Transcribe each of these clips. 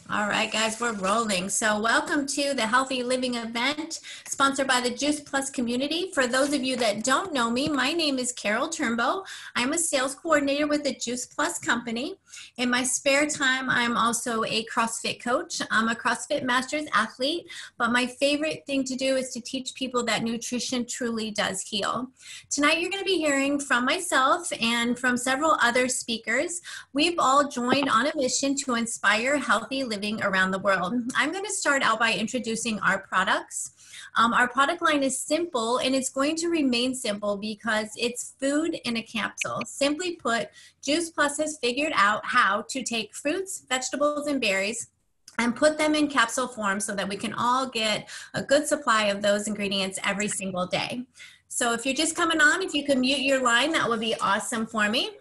All right, guys, we're rolling. So welcome to the Healthy Living event sponsored by the Juice Plus community. For those of you that don't know me, my name is Cheryl Turnbow. I'm a sales coordinator with the Juice Plus company. In my spare time, I'm also a CrossFit coach. I'm a CrossFit Masters athlete, but my favorite thing to do is to teach people that nutrition truly does heal. Tonight, you're going to be hearing from myself and from several other speakers. We've all joined on a mission to inspire healthy living around the world. I'm going to start out by introducing our products. Our product line is simple, and it's going to remain simple because it's food in a capsule. Simply put, Juice Plus has figured out how to take fruits, vegetables, and berries and put them in capsule form so that we can all get a good supply of those ingredients every single day. So if you're just coming on, if you can mute your line, that would be awesome for me.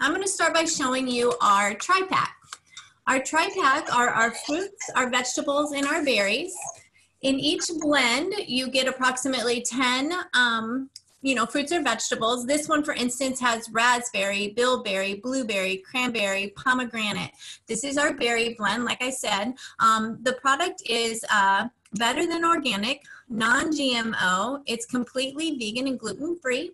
I'm going to start by showing you our tri-pack. Our tri-pack are our fruits, our vegetables, and our berries. In each blend, you get approximately 10 fruits or vegetables. This one, for instance, has raspberry, bilberry, blueberry, cranberry, pomegranate. This is our berry blend, like I said. The product is better than organic, non-GMO. It's completely vegan and gluten-free.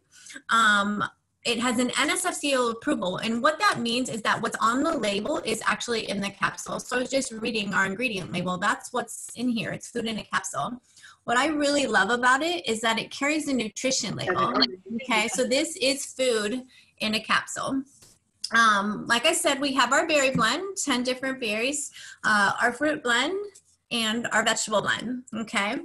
It has an NSF approval, and what that means is that what's on the label is actually in the capsule. So just reading our ingredient label, that's what's in here. It's food in a capsule. What I really love about it is that it carries a nutrition label. Okay, so this is food in a capsule. Like I said, we have our berry blend, 10 different berries, our fruit blend, and our vegetable blend, okay?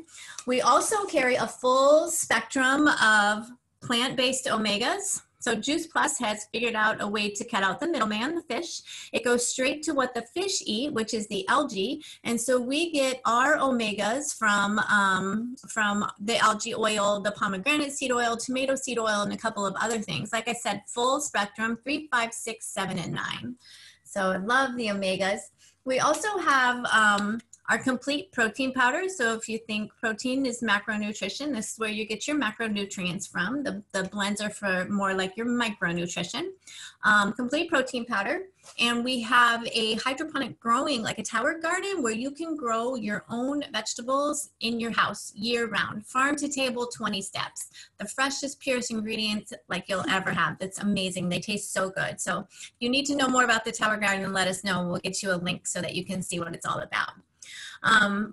We also carry a full spectrum of plant-based omegas. So Juice Plus has figured out a way to cut out the middleman, the fish. It goes straight to what the fish eat, which is the algae. And so we get our omegas from the algae oil, the pomegranate seed oil, tomato seed oil, and a couple of other things. Like I said, full spectrum, 3, 5, 6, 7, and 9. So I love the omegas. We also have our complete protein powder. So if you think protein is macronutrition, this is where you get your macronutrients from. The blends are for more like your micronutrition. Complete protein powder. And we have a hydroponic growing, like a tower garden, where you can grow your own vegetables in your house year round. Farm to table, 20 steps. The freshest, purest ingredients like you'll ever have. That's amazing. They taste so good. So if you need to know more about the tower garden, let us know. We'll get you a link so that you can see what it's all about.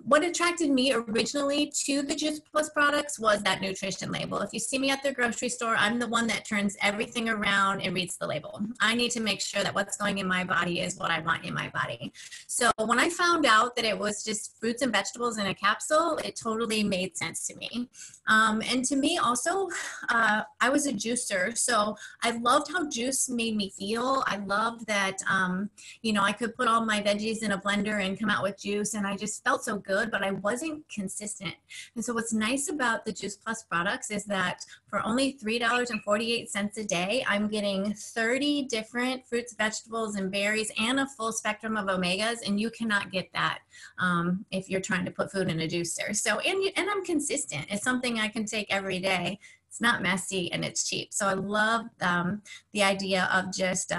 What attracted me originally to the Juice Plus products was that nutrition label. If you see me at the grocery store, I'm the one that turns everything around and reads the label. I need to make sure that what's going in my body is what I want in my body. So when I found out that it was just fruits and vegetables in a capsule, it totally made sense to me. And to me also, I was a juicer, so I loved how juice made me feel. I loved that, I could put all my veggies in a blender and come out with juice, and I just felt so good, but I wasn't consistent. And so what's nice about the Juice Plus products is that for only $3.48 a day, I'm getting 30 different fruits, vegetables, and berries, and a full spectrum of omegas, and you cannot get that if you're trying to put food in a juicer. So, and I'm consistent. It's something I can take every day. It's not messy, and it's cheap. So I love the idea of just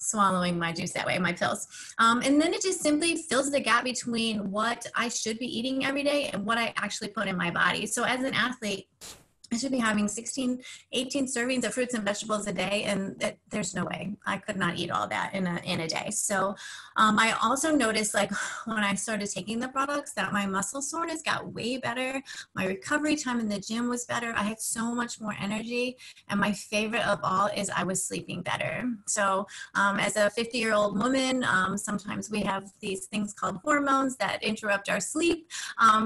swallowing my juice that way, my pills. And then it just simply fills the gap between what I should be eating every day and what I actually put in my body. So as an athlete, I should be having 16, 18 servings of fruits and vegetables a day, and there's no way. I could not eat all that in a day. So I also noticed, like, when I started taking the products, that my muscle soreness got way better. My recovery time in the gym was better. I had so much more energy, and my favorite of all is I was sleeping better. So as a 50-year-old woman, sometimes we have these things called hormones that interrupt our sleep,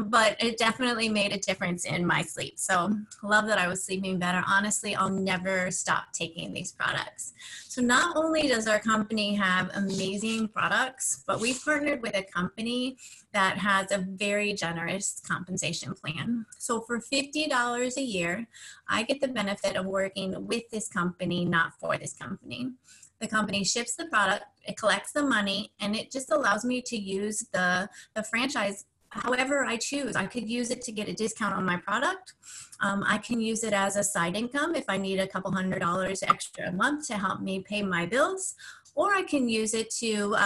but it definitely made a difference in my sleep. So love that I was sleeping better. Honestly, I'll never stop taking these products. So not only does our company have amazing products, but we've partnered with a company that has a very generous compensation plan. So for $50 a year, I get the benefit of working with this company, not for this company. The company ships the product, it collects the money, and it just allows me to use the franchise however I choose. I could use it to get a discount on my product. I can use it as a side income if I need a couple $100 extra a month to help me pay my bills, or I can use it to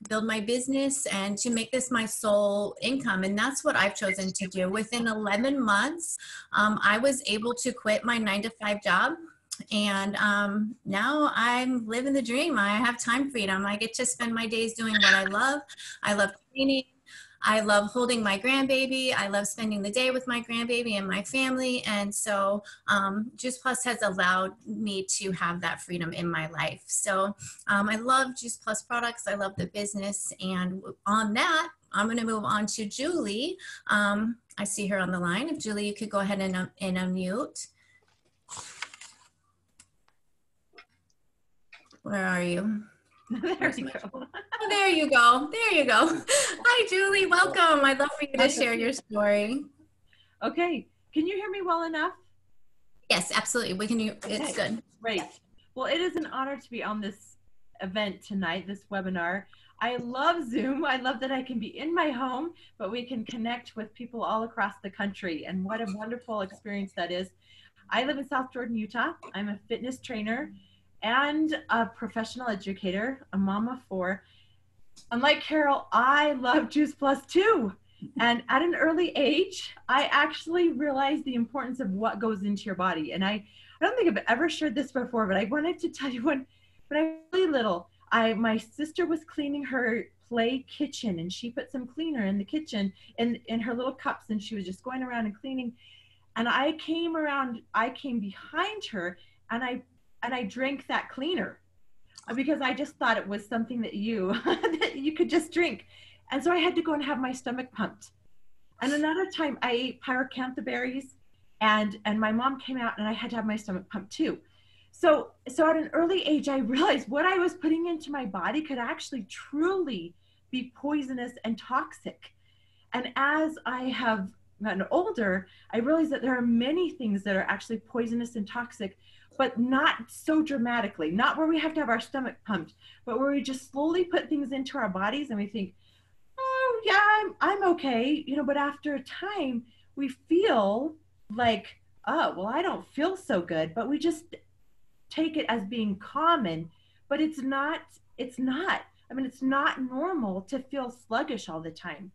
build my business and to make this my sole income. And that's what I've chosen to do. Within 11 months, I was able to quit my 9-to-5 job. And now I'm living the dream. I have time freedom. I get to spend my days doing what I love. I love training. I love holding my grandbaby. I love spending the day with my grandbaby and my family. And so Juice Plus has allowed me to have that freedom in my life. So I love Juice Plus products. I love the business. And on that, I'm going to move on to Julie. I see her on the line. If Julie, you could go ahead and unmute. Where are you? There you go. Oh, there you go. There you go. Hi, Julie. Welcome. I'd love for you to share your story. Okay. Can you hear me well enough? Yes, absolutely. We can. It's good. Great. Well, it is an honor to be on this event tonight, this webinar. I love Zoom. I love that I can be in my home, but we can connect with people all across the country. And what a wonderful experience that is. I live in South Jordan, Utah. I'm a fitness trainer and a professional educator, a mom of 4. Unlike Carol, I love Juice Plus too. And at an early age, I actually realized the importance of what goes into your body. And I don't think I've ever shared this before, but I wanted to tell you when I was really little, my sister was cleaning her play kitchen, and she put some cleaner in the kitchen in her little cups, and she was just going around and cleaning. And I came behind her, and I drank that cleaner because I just thought it was something that that you could just drink. And so I had to go and have my stomach pumped. And another time I ate pyracantha berries, and my mom came out, and I had to have my stomach pumped too. So at an early age, I realized what I was putting into my body could actually truly be poisonous and toxic. And as I have gotten older, I realized that there are many things that are actually poisonous and toxic, but not so dramatically, not where we have to have our stomach pumped, but where we just slowly put things into our bodies and we think, oh yeah, I'm okay, but after a time we feel like, oh, well, I don't feel so good, but we just take it as being common, but it's not. I mean, it's not normal to feel sluggish all the time.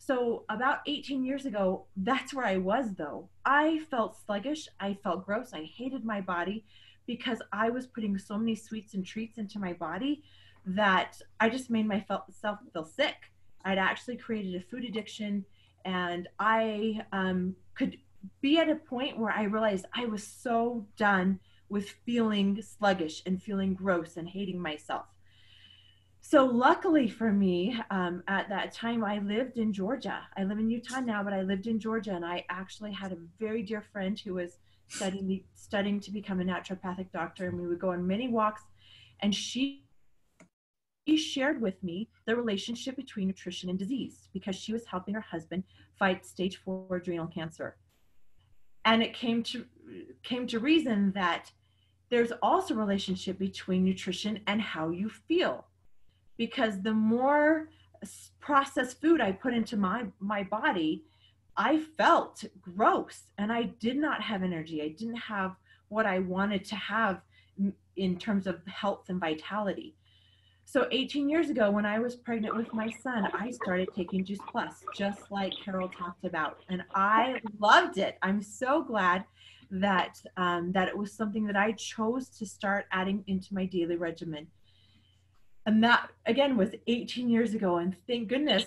So about 18 years ago, that's where I was though. I felt sluggish, I felt gross, I hated my body because I was putting so many sweets and treats into my body that I just made myself feel sick. I'd actually created a food addiction, and I could be at a point where I realized I was so done with feeling sluggish and feeling gross and hating myself. So luckily for me, at that time, I lived in Georgia. I live in Utah now, but I lived in Georgia, and I actually had a very dear friend who was studying to become a naturopathic doctor, and we would go on many walks, and she shared with me the relationship between nutrition and disease because she was helping her husband fight stage 4 adrenal cancer. And it came to reason that there's also a relationship between nutrition and how you feel. Because the more processed food I put into my body, I felt gross and I did not have energy. I didn't have what I wanted to have in terms of health and vitality. So 18 years ago, when I was pregnant with my son, I started taking Juice Plus, just like Carol talked about, and I loved it. I'm so glad that it was something that I chose to start adding into my daily regimen. And that, again, was 18 years ago. And thank goodness,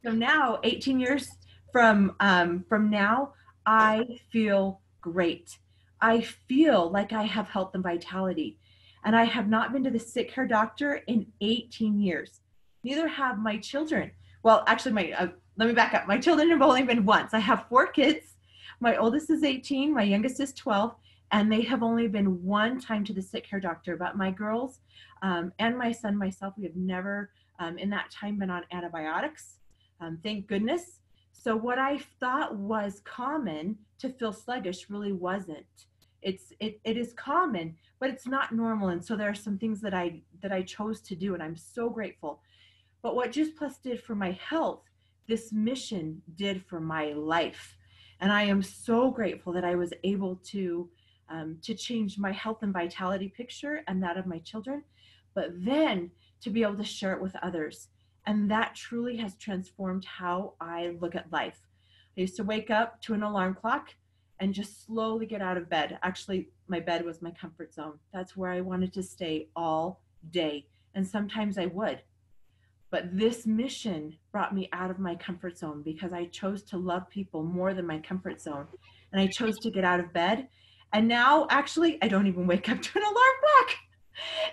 from now, 18 years from now, I feel great. I feel like I have health and vitality. And I have not been to the sick hair doctor in 18 years. Neither have my children. Well, actually, let me back up. My children have only been once. I have 4 kids. My oldest is 18. My youngest is 12. And they have only been one time to the sick hair doctor. But my girls and my son, myself, we have never in that time been on antibiotics. Thank goodness. So what I thought was common to feel sluggish really wasn't. It is common, but it's not normal. And so there are some things that I chose to do, and I'm so grateful. But what Juice Plus did for my health, this mission did for my life. And I am so grateful that I was able to change my health and vitality picture and that of my children. but then to be able to share it with others. And that truly has transformed how I look at life. I used to wake up to an alarm clock and just slowly get out of bed. Actually, my bed was my comfort zone. That's where I wanted to stay all day. And sometimes I would. But this mission brought me out of my comfort zone because I chose to love people more than my comfort zone. And I chose to get out of bed. And now, actually, I don't even wake up to an alarm clock.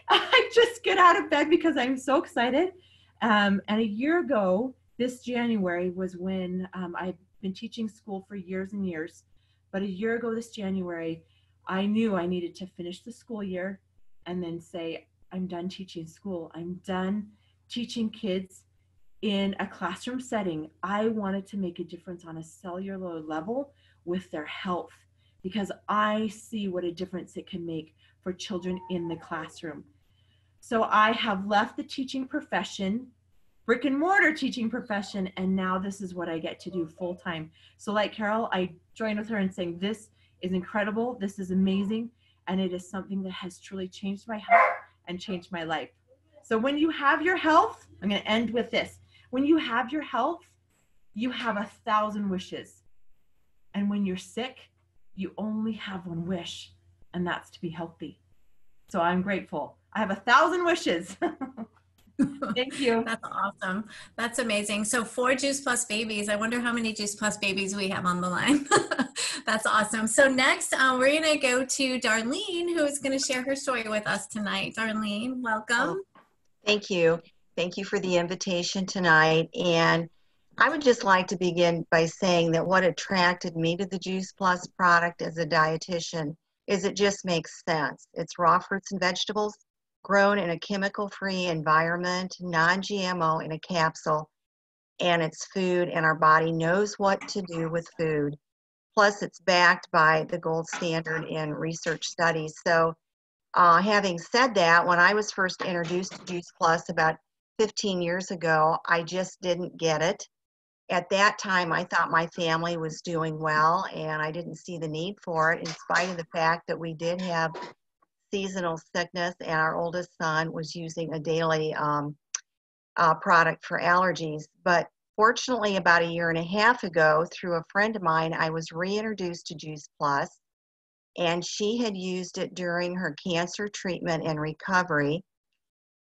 I just get out of bed because I'm so excited. And a year ago, this January was when I've been teaching school for years and years. But a year ago this January, I knew I needed to finish the school year and then say, I'm done teaching school. I'm done teaching kids in a classroom setting. I wanted to make a difference on a cellular level with their health because I see what a difference it can make for children in the classroom. So I have left the teaching profession, brick and mortar teaching profession, and now this is what I get to do full time. So like Carol, I joined with her in saying, this is incredible, this is amazing, and it is something that has truly changed my health and changed my life. So when you have your health, I'm going to end with this. When you have your health, you have 1,000 wishes. And when you're sick, you only have one wish, and that's to be healthy. So I'm grateful. I have 1,000 wishes. Thank you. That's awesome. That's amazing. So 4 Juice Plus babies. I wonder how many Juice Plus babies we have on the line. That's awesome. So next, we're going to go to Darlene, who is going to share her story with us tonight. Darlene, welcome. Oh, thank you. Thank you for the invitation tonight. And I would just like to begin by saying that what attracted me to the Juice Plus product as a dietitian is it just makes sense. It's raw fruits and vegetables grown in a chemical-free environment, non-GMO in a capsule, and it's food, and our body knows what to do with food. Plus, it's backed by the gold standard in research studies. So having said that, when I was first introduced to Juice Plus about 15 years ago, I just didn't get it. At that time, I thought my family was doing well, and I didn't see the need for it, in spite of the fact that we did have seasonal sickness, and our oldest son was using a daily product for allergies. But fortunately, about a year and a half ago, through a friend of mine, I was reintroduced to Juice Plus, and she had used it during her cancer treatment and recovery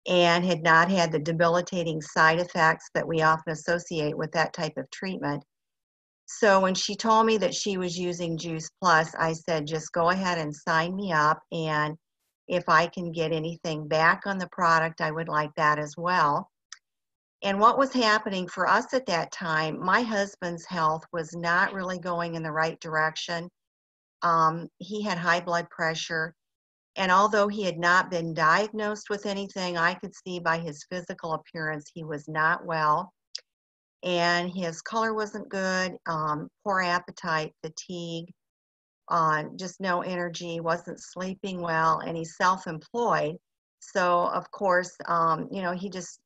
and had not had the debilitating side effects that we often associate with that type of treatment. So when she told me that she was using Juice Plus, I said, just go ahead and sign me up, and if I can get anything back on the product, I would like that as well. And what was happening for us at that time, my husband's health was not really going in the right direction. He had high blood pressure, and although he had not been diagnosed with anything, I could see by his physical appearance he was not well. And his color wasn't good, poor appetite, fatigue, just no energy, wasn't sleeping well, and he's self-employed. So of course, he just,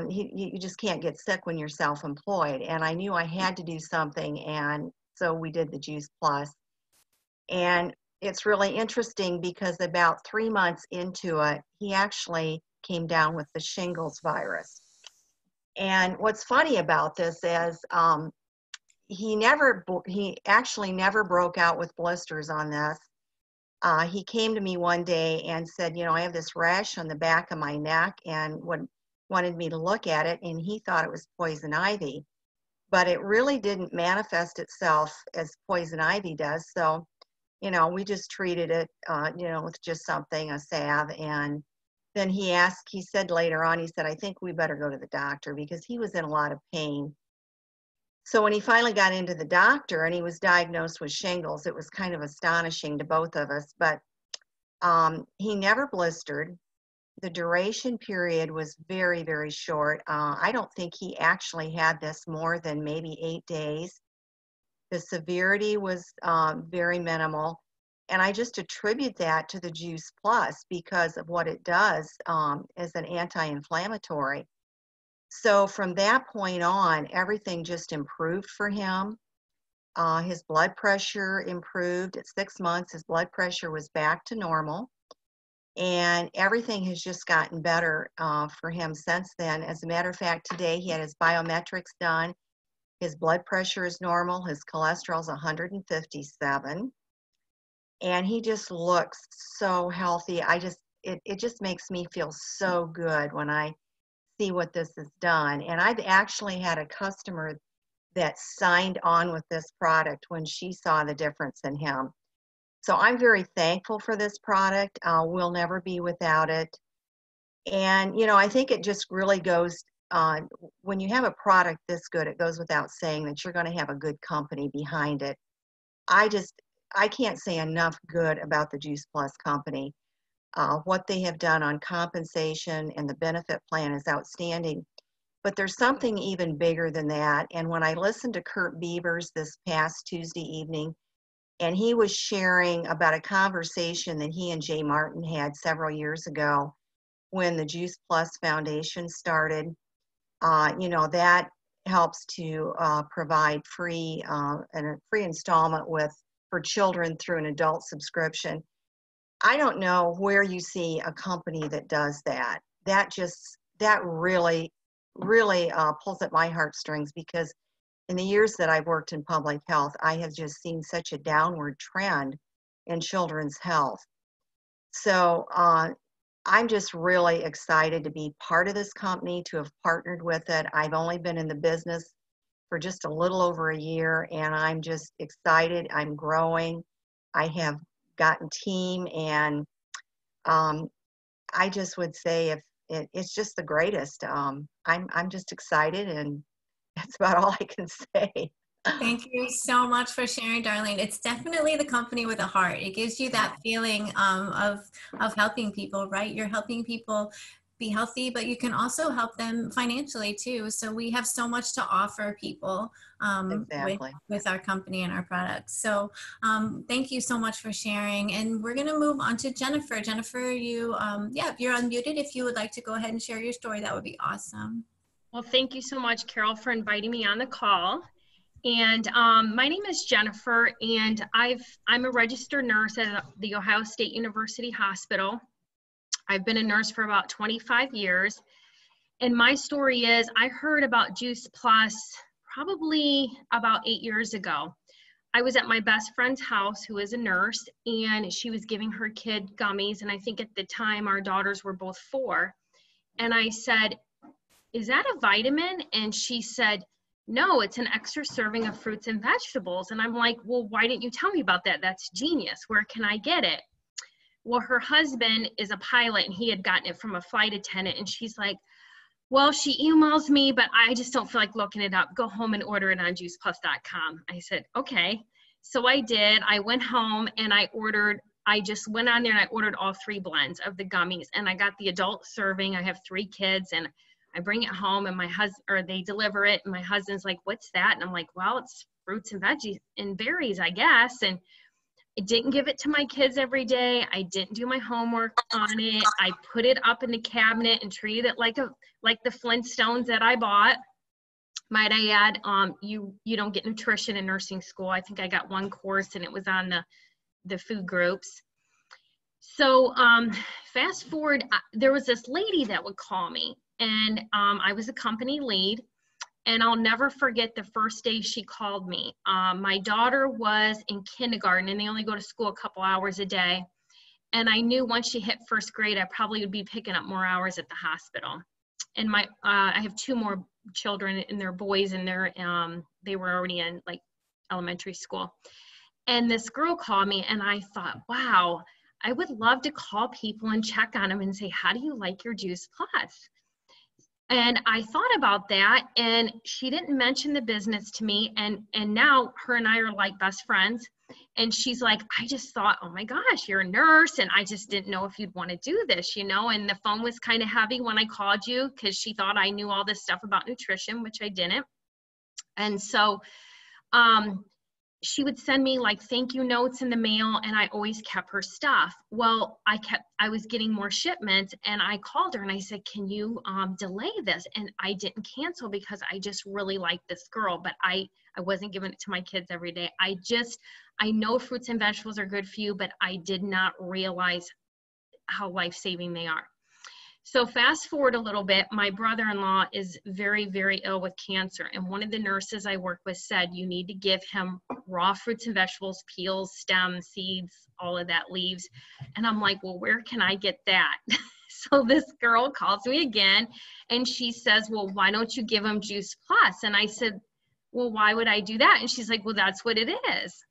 you just can't get sick when you're self-employed. And I knew I had to do something, and so we did the Juice Plus. And it's really interesting because about 3 months into it, he actually came down with the shingles virus. And what's funny about this is he actually never broke out with blisters on this. He came to me one day and said, I have this rash on the back of my neck, and wanted me to look at it, and he thought it was poison ivy. But it really didn't manifest itself as poison ivy does. So, we just treated it, with just something, a salve. And then he said later on, he said, I think we better go to the doctor, because he was in a lot of pain. So when he finally got into the doctor and he was diagnosed with shingles, it was kind of astonishing to both of us. But he never blistered. The duration period was very, very short. I don't think he actually had this more than maybe 8 days. The severity was very minimal. And I just attribute that to the Juice Plus because of what it does as an anti-inflammatory. So from that point on, everything just improved for him. His blood pressure improved. At 6 months, his blood pressure was back to normal. And everything has just gotten better for him since then. As a matter of fact, today he had his biometrics done. His blood pressure is normal. His cholesterol is 157. And he just looks so healthy. It just makes me feel so good when I see what this has done. And I've actually had a customer that signed on with this product when she saw the difference in him. So I'm very thankful for this product. We'll never be without it. And, you know, I think it just really goes on, when you have a product this good, it goes without saying that you're going to have a good company behind it. I can't say enough good about the Juice Plus company. What they have done on compensation and the benefit plan is outstanding. But there's something even bigger than that. And when I listened to Kurt Beavers this past Tuesday evening, and he was sharing about a conversation that he and Jay Martin had several years ago when the Juice Plus Foundation started, you know, that helps to provide free and a free installment for children through an adult subscription. I don't know where you see a company that does that. That really pulls at my heartstrings, because in the years that I've worked in public health, I have just seen such a downward trend in children's health. So I'm just really excited to be part of this company, to have partnered with it. I've only been in the business for just a little over a year, and I'm just excited. I'm growing. I have gotten team, and I just would say it's just the greatest. I'm just excited, and that's about all I can say. Thank you so much for sharing, Darlene. It's definitely the company with a heart. It gives you that feeling of helping people, right? You're helping people be healthy, but you can also help them financially too. So we have so much to offer people Exactly. with our company and our products. So thank you so much for sharing. And we're going to move on to Jennifer. Jennifer, you, if you're unmuted, if you would like to go ahead and share your story, that would be awesome. Well, thank you so much, Carol, for inviting me on the call. And my name is Jennifer, and I'm a registered nurse at the Ohio State University Hospital. I've been a nurse for about 25 years. And my story is, I heard about Juice Plus probably about 8 years ago. I was at my best friend's house, who is a nurse, and she was giving her kid gummies. And I think at the time our daughters were both 4. And I said, "Is that a vitamin?" And she said, "No, it's an extra serving of fruits and vegetables." And I'm like, "Well, why didn't you tell me about that? That's genius. Where can I get it?" Well, her husband is a pilot, and he had gotten it from a flight attendant. And she's like, "Well, she emails me, but I just don't feel like looking it up. Go home and order it on juiceplus.com. I said, "Okay." So I did. I went home and I just went on there and I ordered all 3 blends of the gummies, and I got the adult serving. I have 3 kids, and I bring it home, and they deliver it, and my husband's like, "What's that?" And I'm like, "Well, it's fruits and veggies and berries, I guess." And I didn't give it to my kids every day. I didn't do my homework on it. I put it up in the cabinet and treated it like the Flintstones that I bought. Might I add, you don't get nutrition in nursing school. I think I got 1 course, and it was on the food groups. So fast forward, there was this lady that would call me, and I was a company lead, and I'll never forget the first day she called me. My daughter was in kindergarten, and they only go to school a couple hours a day. And I knew once she hit 1st grade, I probably would be picking up more hours at the hospital. And I have 2 more children, and they're boys, and they were already in like elementary school. And this girl called me, and I thought, wow, I would love to call people and check on them and say, "How do you like your Juice Plus?" And I thought about that, and she didn't mention the business to me. And now her and I are like best friends. And she's like, "I just thought, oh my gosh, you're a nurse, and I just didn't know if you'd want to do this, you know." And the phone was kind of heavy when I called you, because she thought I knew all this stuff about nutrition, which I didn't. And so she would send me like thank you notes in the mail, and I always kept her stuff. Well, I was getting more shipments, and I called her and I said, "Can you delay this?" And I didn't cancel because I just really liked this girl, but I wasn't giving it to my kids every day. I know fruits and vegetables are good for you, but I did not realize how life-saving they are. So fast forward a little bit, my brother-in-law is very, very ill with cancer. And one of the nurses I work with said, you need to give him raw fruits and vegetables, peels, stems, seeds, all of that, leaves. And I'm like, well, where can I get that? So this girl calls me again and she says, well, why don't you give him Juice Plus? And I said, well, why would I do that? And she's like, well, that's what it is.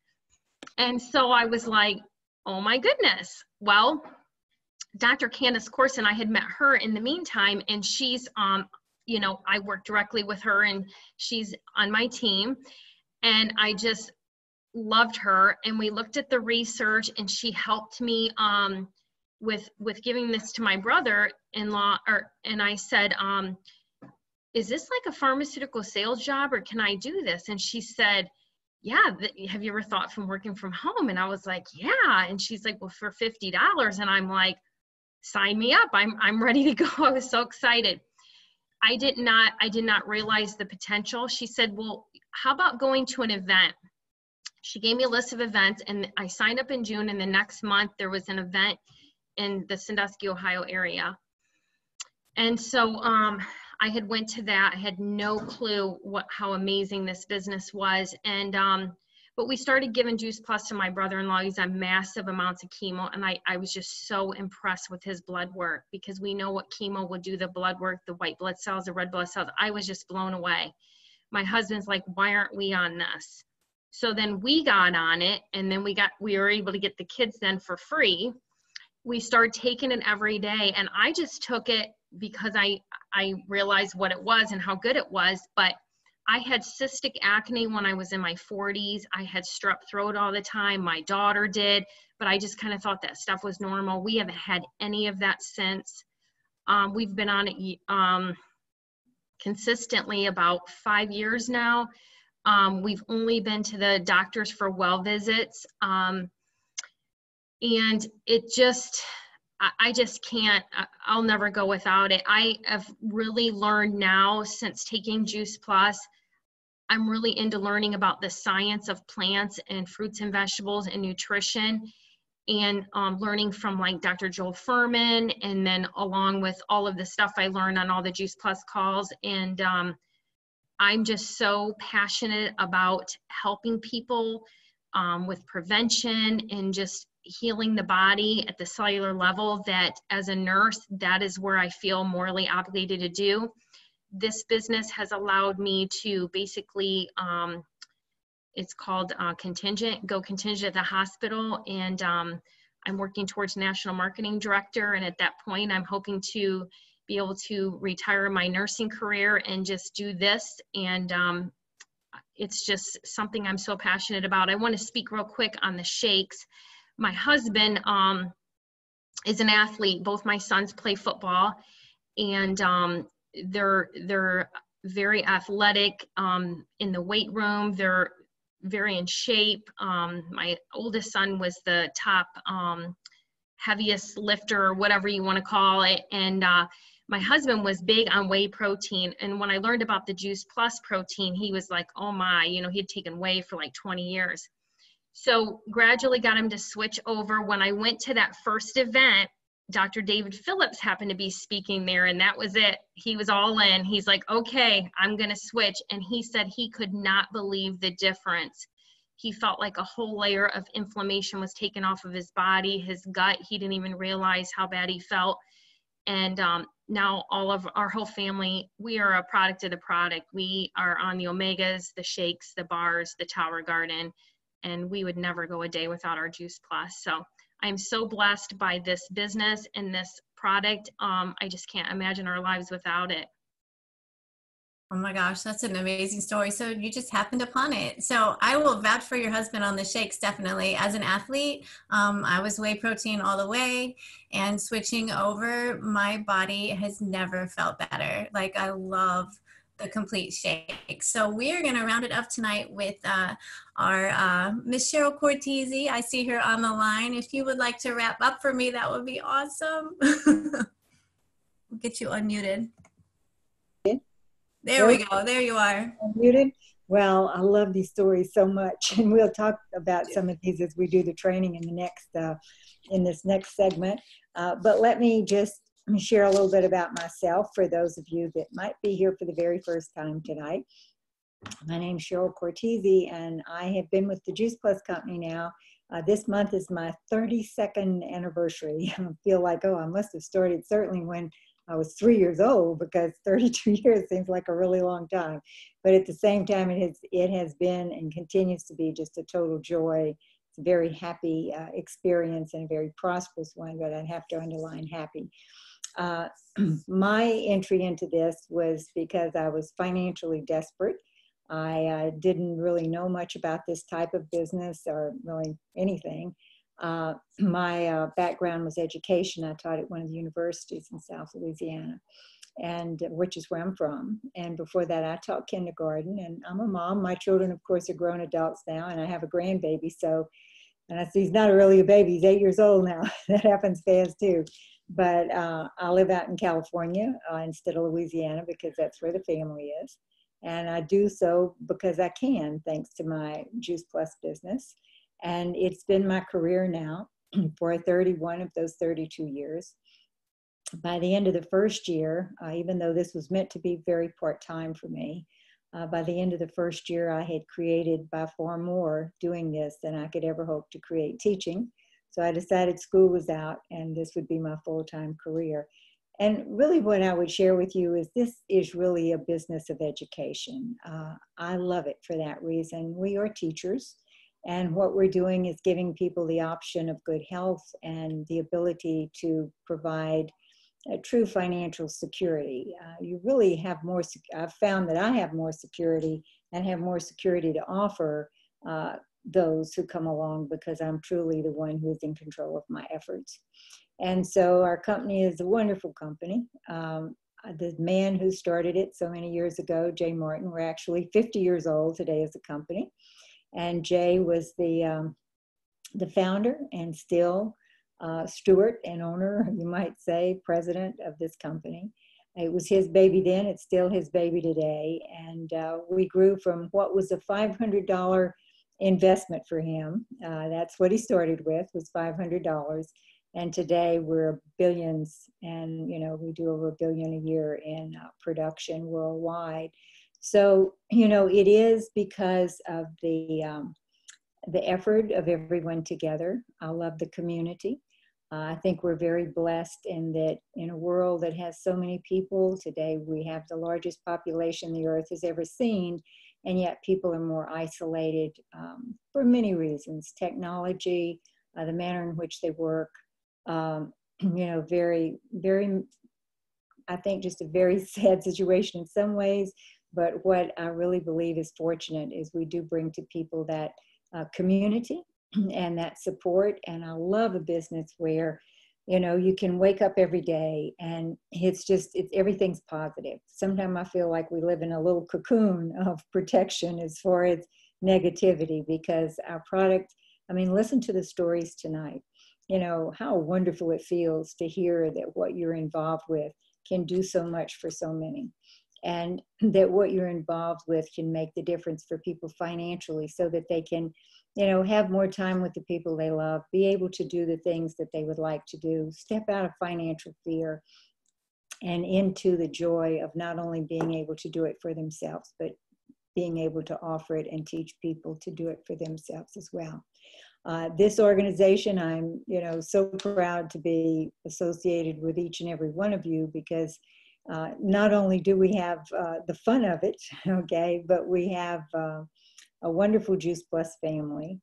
And so I was like, oh my goodness. Well, Dr. Candace Corson, I had met her in the meantime, and she's, you know, I work directly with her and she's on my team, and I just loved her. And we looked at the research and she helped me with giving this to my brother-in-law, and I said, is this like a pharmaceutical sales job or can I do this? And she said, yeah, have you ever thought from working from home? And I was like, yeah. And she's like, well, for $50. And I'm like, sign me up. I'm ready to go. I was so excited. I did not realize the potential. She said, well, how about going to an event? She gave me a list of events and I signed up in June, and the next month there was an event in the Sandusky, Ohio area. And so I had went to that. I had no clue how amazing this business was. And but we started giving Juice Plus to my brother-in-law. He's on massive amounts of chemo. And I was just so impressed with his blood work, because we know what chemo will do, the blood work, the white blood cells, the red blood cells. I was just blown away. My husband's like, why aren't we on this? So then we got on it, and then we were able to get the kids then for free. We started taking it every day, and I just took it because I realized what it was and how good it was. But I had cystic acne when I was in my 40s. I had strep throat all the time. My daughter did, but I just kind of thought that stuff was normal. We haven't had any of that since. We've been on it consistently about 5 years now. We've only been to the doctors for well visits. And it just, I just can't, I'll never go without it. I have really learned now since taking Juice Plus, I'm really into learning about the science of plants and fruits and vegetables and nutrition, and learning from like Dr. Joel Furman, and then along with all of the stuff I learned on all the Juice Plus calls. And I'm just so passionate about helping people with prevention and just healing the body at the cellular level, that as a nurse, that is where I feel morally obligated to do. This business has allowed me to basically, it's called go contingent at the hospital. And I'm working towards national marketing director. And at that point, I'm hoping to be able to retire my nursing career and just do this. And it's just something I'm so passionate about. I want to speak real quick on the shakes. My husband is an athlete. Both my sons play football, and they're very athletic in the weight room. They're very in shape. My oldest son was the top heaviest lifter, or whatever you want to call it. And my husband was big on whey protein. And when I learned about the Juice Plus protein, he was like, oh my, you know, he had taken whey for like 20 years. So gradually got him to switch over. When I went to that first event, Dr. David Phillips happened to be speaking there, and that was it. He was all in. He's like, okay, I'm going to switch. And he said he could not believe the difference. He felt like a whole layer of inflammation was taken off of his body, his gut. He didn't even realize how bad he felt. And now all of our whole family, we are a product of the product. We are on the omegas, the shakes, the bars, the Tower Garden, and we would never go a day without our Juice Plus. So I'm so blessed by this business and this product. I just can't imagine our lives without it. Oh my gosh, that's an amazing story. So you just happened upon it. So I will vouch for your husband on the shakes, definitely. As an athlete, I was whey protein all the way, and switching over, my body has never felt better. Like, I love the complete shake. So we are going to round it up tonight with our Miss Cheryl Cortese. I see her on the line. If you would like to wrap up for me, that would be awesome. We'll get you unmuted. There we go. There you are. Unmuted. Well, I love these stories so much, and we'll talk about some of these as we do the training in the next in this next segment. But let me just share a little bit about myself for those of you that might be here for the very first time tonight. My name's Cheryl Cortese, and I have been with the Juice Plus Company now. This month is my 32nd anniversary. I feel like, oh, I must have started certainly when I was 3 years old, because 32 years seems like a really long time. But at the same time, it has been and continues to be just a total joy. It's a very happy experience and a very prosperous one, but I'd have to underline happy. My entry into this was because I was financially desperate. I didn't really know much about this type of business or really anything. My background was education. I taught at one of the universities in South Louisiana, and which is where I'm from. And before that, I taught kindergarten, and I'm a mom. My children, of course, are grown adults now, and I have a grandbaby. So, and I see he's not really a baby, he's 8 years old now. That happens fast too. But I live out in California instead of Louisiana, because that's where the family is. And I do so because I can, thanks to my Juice Plus business. And it's been my career now for 31 of those 32 years. By the end of the first year, even though this was meant to be very part-time for me, by the end of the first year, I had created by far more doing this than I could ever hope to create teaching. So I decided school was out and this would be my full-time career. And really what I would share with you is this is really a business of education. I love it for that reason. We are teachers, and what we're doing is giving people the option of good health and the ability to provide a true financial security. You really have more, I've found that I have more security and have more security to offer those who come along, because I'm truly the one who is in control of my efforts. And so our company is a wonderful company. The man who started it so many years ago, Jay Martin, we're actually 50 years old today as a company. And Jay was the founder and still steward and owner, you might say, president of this company. It was his baby then, it's still his baby today. And we grew from what was a $500 investment for him. That's what he started with, was $500. And today we're billions, and we do over $1 billion a year in production worldwide. So it is because of the effort of everyone together. I love the community. I think we're very blessed in that in a world that has so many people today, we have the largest population the earth has ever seen, and yet people are more isolated for many reasons. Technology, the manner in which they work. Very, very, I think just a very sad situation in some ways, but what I really believe is fortunate is we do bring to people that community and that support. And I love a business where, you can wake up every day and everything's positive. Sometimes I feel like we live in a little cocoon of protection as far as negativity, because our product, listen to the stories tonight. How wonderful it feels to hear that what you're involved with can do so much for so many, and that what you're involved with can make the difference for people financially, so that they can, have more time with the people they love, be able to do the things that they would like to do, step out of financial fear and into the joy of not only being able to do it for themselves, but being able to offer it and teach people to do it for themselves as well. This organization, I'm, so proud to be associated with each and every one of you, because not only do we have the fun of it, okay, but we have a wonderful Juice Plus family.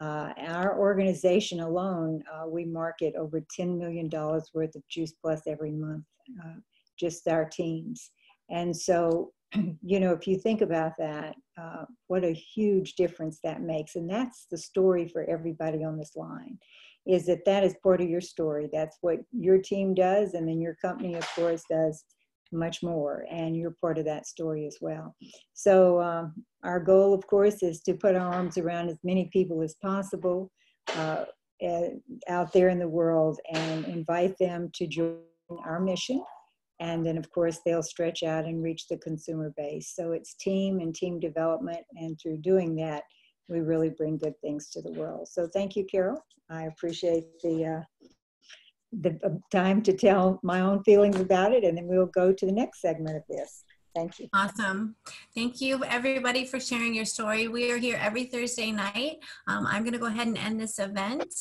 Our organization alone, we market over $10 million worth of Juice Plus every month, just our teams. And so, if you think about that, what a huge difference that makes. And that's the story for everybody on this line, is that is part of your story. That's what your team does. And then your company, of course, does much more. And you're part of that story as well. So our goal, of course, is to put our arms around as many people as possible out there in the world and invite them to join our mission And then, of course, they'll stretch out and reach the consumer base. So it's team and team development. And through doing that, we really bring good things to the world. So thank you, Carol. I appreciate the time to tell my own feelings about it. And then we'll go to the next segment of this. Thank you. Awesome. Thank you, everybody, for sharing your story. We are here every Thursday night. I'm going to go ahead and end this event.